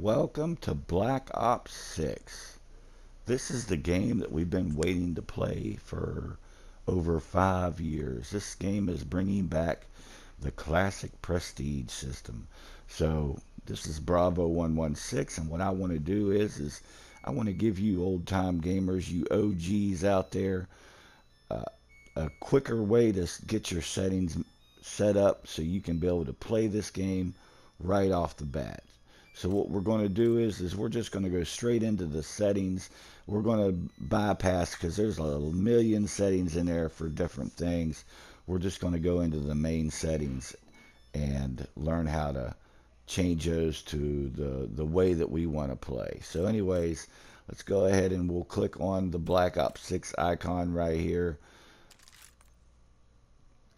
Welcome to Black Ops 6. This is the game that we've been waiting to play for over 5 years. This game is bringing back the classic prestige system. So this is Bravo 116, and what I want to do is I want to give you old time gamers, you OGs out there, uh, a quicker way to get your settings set up so you can be able to play this game right off the bat. So what we're going to do is we're just going to go straight into the settings. We're going to bypass because there's a million settings in there for different things. We're just going to go into the main settings and learn how to change those to the way that we want to play. So anyways, let's go ahead and we'll click on the Black Ops 6 icon right here,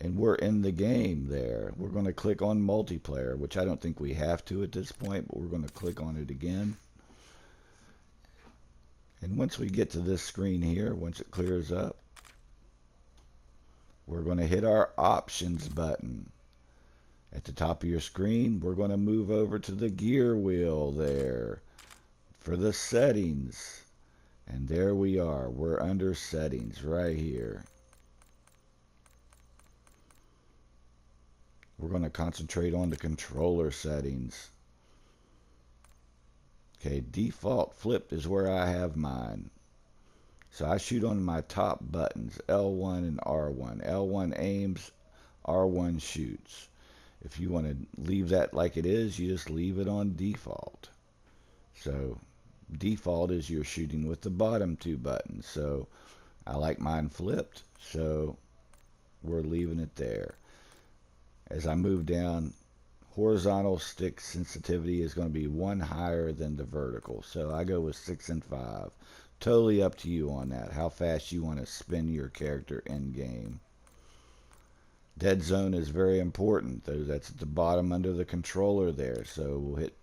and we're in the game there. We're going to click on multiplayer, which I don't think we have to at this point, but we're going to click on it again. And once we get to this screen here, once it clears up, we're going to hit our options button. At the top of your screen, we're going to move over to the gear wheel there for the settings. And there we are. We're under settings right here. We're going to concentrate on the controller settings. Okay, default flip is where I have mine. So I shoot on my top buttons, L1 and R1. L1 aims, R1 shoots. If you want to leave that like it is, you just leave it on default. So default is you're shooting with the bottom two buttons. So I like mine flipped, so we're leaving it there. As I move down, horizontal stick sensitivity is going to be one higher than the vertical. So I go with 6 and 5. Totally up to you on that, how fast you want to spin your character in game. Dead zone is very important. That's at the bottom under the controller there. So we'll hit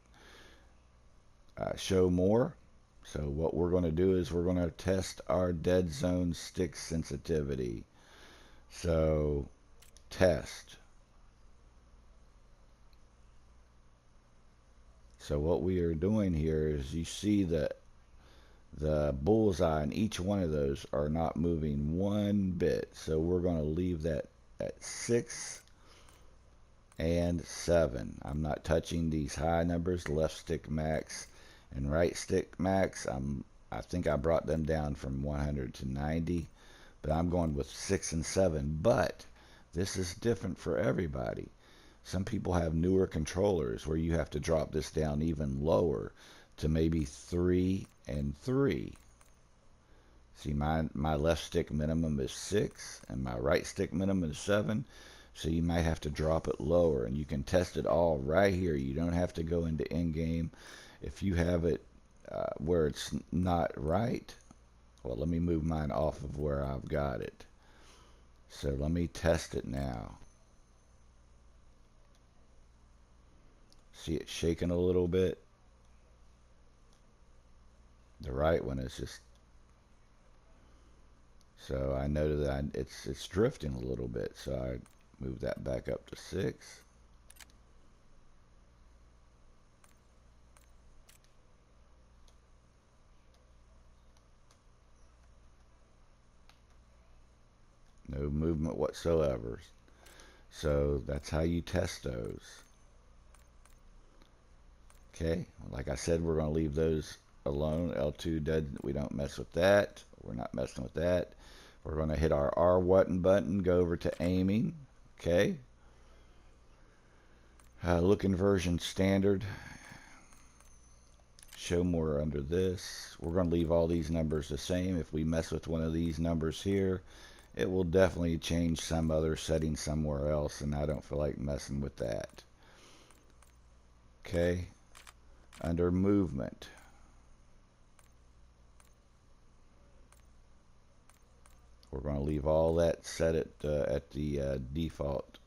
show more. So what we're going to do is we're going to test our dead zone stick sensitivity. So test. So what we are doing here is you see that the bullseye and each one of those are not moving one bit. So we're going to leave that at 6 and 7. I'm not touching these high numbers, left stick max and right stick max. I think I brought them down from 100 to 90, but I'm going with 6 and 7. But this is different for everybody. Some people have newer controllers where you have to drop this down even lower to maybe 3 and 3. See, my left stick minimum is 6 and my right stick minimum is 7. So you might have to drop it lower, and you can test it all right here. You don't have to go into in-game. If you have it where it's not right, well, let me move mine off of where I've got it. So let me test it now. See it shaking a little bit. The right one is just, so I noted that it's drifting a little bit, so I move that back up to 6. No movement whatsoever. So that's how you test those. Okay, like I said, we're going to leave those alone. L2 dead, we don't mess with that. We're not messing with that. We're going to hit our R button, go over to aiming. Okay. Look inversion standard. Show more under this. We're going to leave all these numbers the same. If we mess with one of these numbers here, it will definitely change some other setting somewhere else, and I don't feel like messing with that. Okay. Under movement, we're going to leave all that set at the default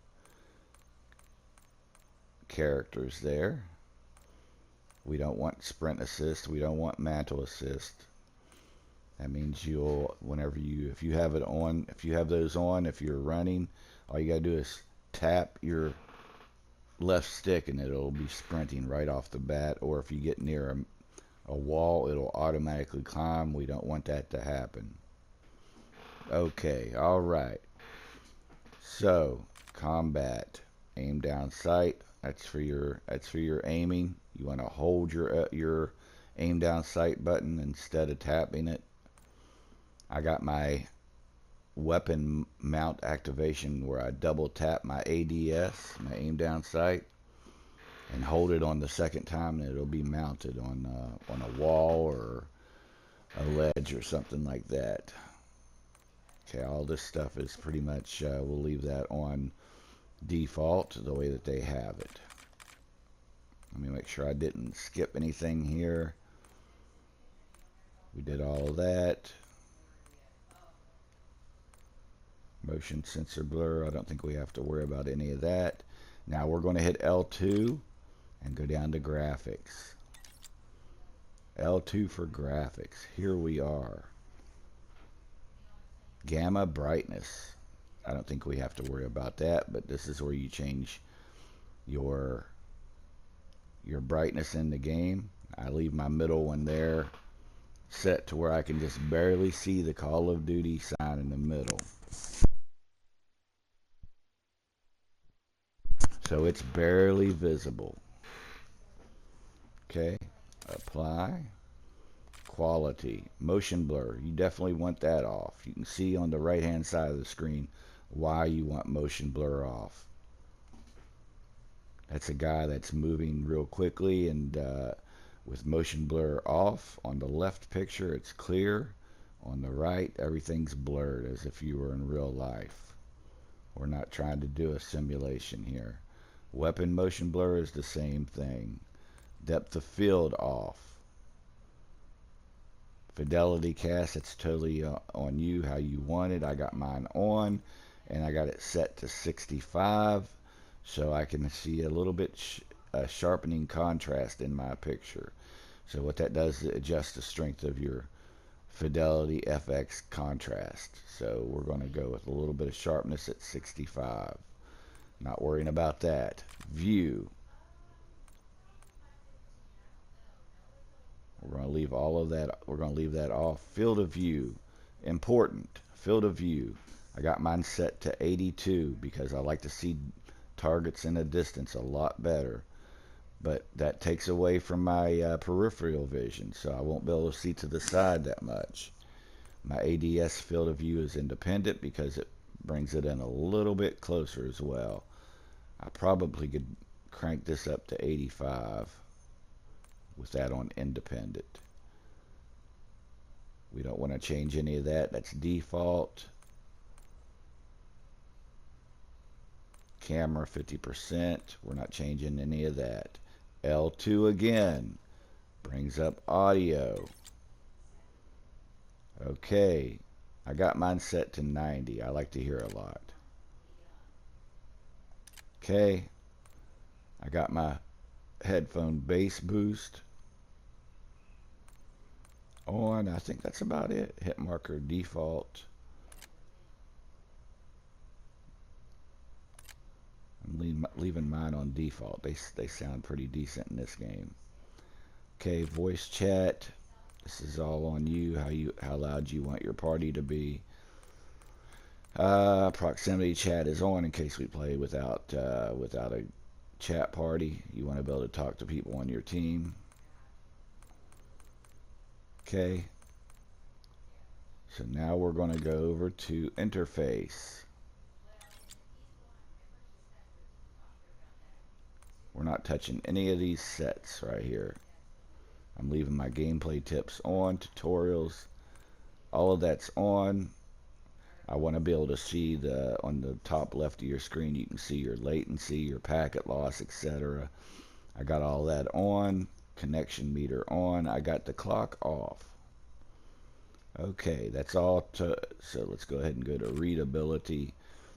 characters there. We don't want sprint assist. We don't want mantle assist. That means you'll, whenever if you have it on, if you have those on, if you're running, all you got to do is tap your left stick and it'll be sprinting right off the bat, or if you get near a wall, it'll automatically climb. We don't want that to happen. Okay, alright. So, combat. Aim down sight. That's for your aiming. You want to hold your aim down sight button instead of tapping it. I got my weapon mount activation where I double tap my ADS, my aim down sight, and hold it on the second time, and it'll be mounted on a wall or a ledge or something like that. Okay, all this stuff is pretty much, we'll leave that on default the way that they have it. Let me make sure I didn't skip anything here. We did all of that. Motion sensor blur, I don't think we have to worry about any of that. Now we're going to hit L2 and go down to graphics. L2 for graphics. Here we are. Gamma brightness. I don't think we have to worry about that, but this is where you change your brightness in the game. I leave my middle one there set to where I can just barely see the Call of Duty sign in the middle. So it's barely visible. Okay, apply. Quality, motion blur, you definitely want that off. You can see on the right hand side of the screen why you want motion blur off. That's a guy that's moving real quickly, and with motion blur off, on the left picture it's clear, on the right everything's blurred as if you were in real life. We're not trying to do a simulation here. Weapon motion blur is the same thing. Depth of field off. Fidelity cast, it's totally on you how you want it. I got mine on, and I got it set to 65 so I can see a little bit sharpening contrast in my picture. So what that does is adjust the strength of your Fidelity FX contrast. So we're going to go with a little bit of sharpness at 65. Not worrying about that. View. We're going to leave all of that. We're going to leave that off. Field of view. Important. Field of view. I got mine set to 82 because I like to see targets in a distance a lot better. But that takes away from my peripheral vision, so I won't be able to see to the side that much. My ADS field of view is independent because it brings it in a little bit closer as well. I probably could crank this up to 85 with that on independent. We don't want to change any of that. That's default. Camera 50%. We're not changing any of that. L2 again brings up audio. Okay, I got mine set to 90. I like to hear a lot. Okay, I got my headphone bass boost on. I think that's about it. Hit marker default. I'm leaving mine on default. They sound pretty decent in this game. Okay, voice chat. This is all on you. How loud you want your party to be. Proximity chat is on in case we play without a chat party. You want to be able to talk to people on your team. Okay. So now we're going to go over to interface. We're not touching any of these sets right here. I'm leaving my gameplay tips on, tutorials, all of that's on. I want to be able to see on the top left of your screen, you can see your latency, your packet loss, etc. I got all that on, connection meter on. I got the clock off. Okay, that's all. So let's go ahead and go to readability.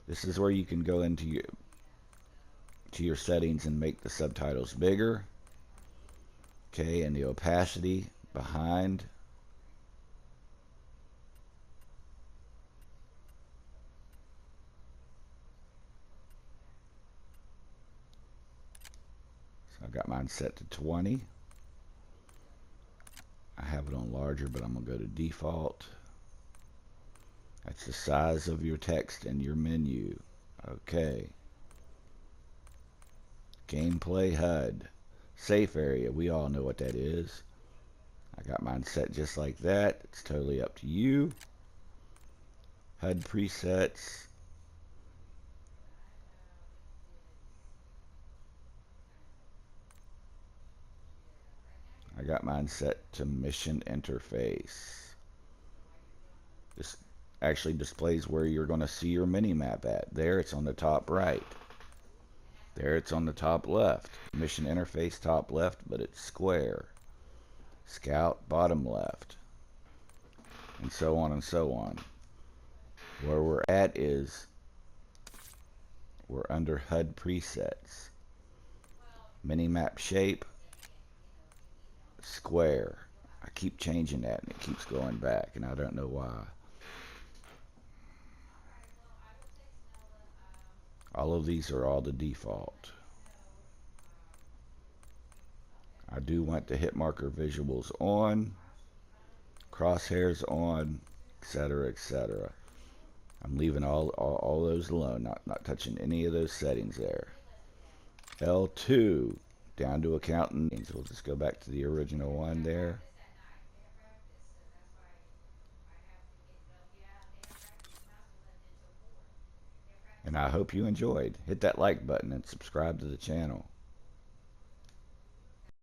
This is where you can go into your settings and make the subtitles bigger. Okay, and the opacity behind. So I got mine set to 20. I have it on larger, but I'm going to go to default. That's the size of your text in your menu. Okay. Gameplay HUD. Safe area. We all know what that is. I got mine set just like that. It's totally up to you. HUD presets. I got mine set to mission interface. This actually displays where you're going to see your mini-map at. There, it's on the top right. There, it's on the top left. Mission interface top left, but it's square. Scout bottom left. And so on and so on. Where we're at is we're under HUD presets. Mini-map shape, square. I keep changing that and it keeps going back and I don't know why. All of these are all the default. I do want the hit marker visuals on, crosshairs on, etc., etc. I'm leaving all those alone, not touching any of those settings there. L2, down to accountant. We'll just go back to the original one there. And I hope you enjoyed. Hit that like button and subscribe to the channel.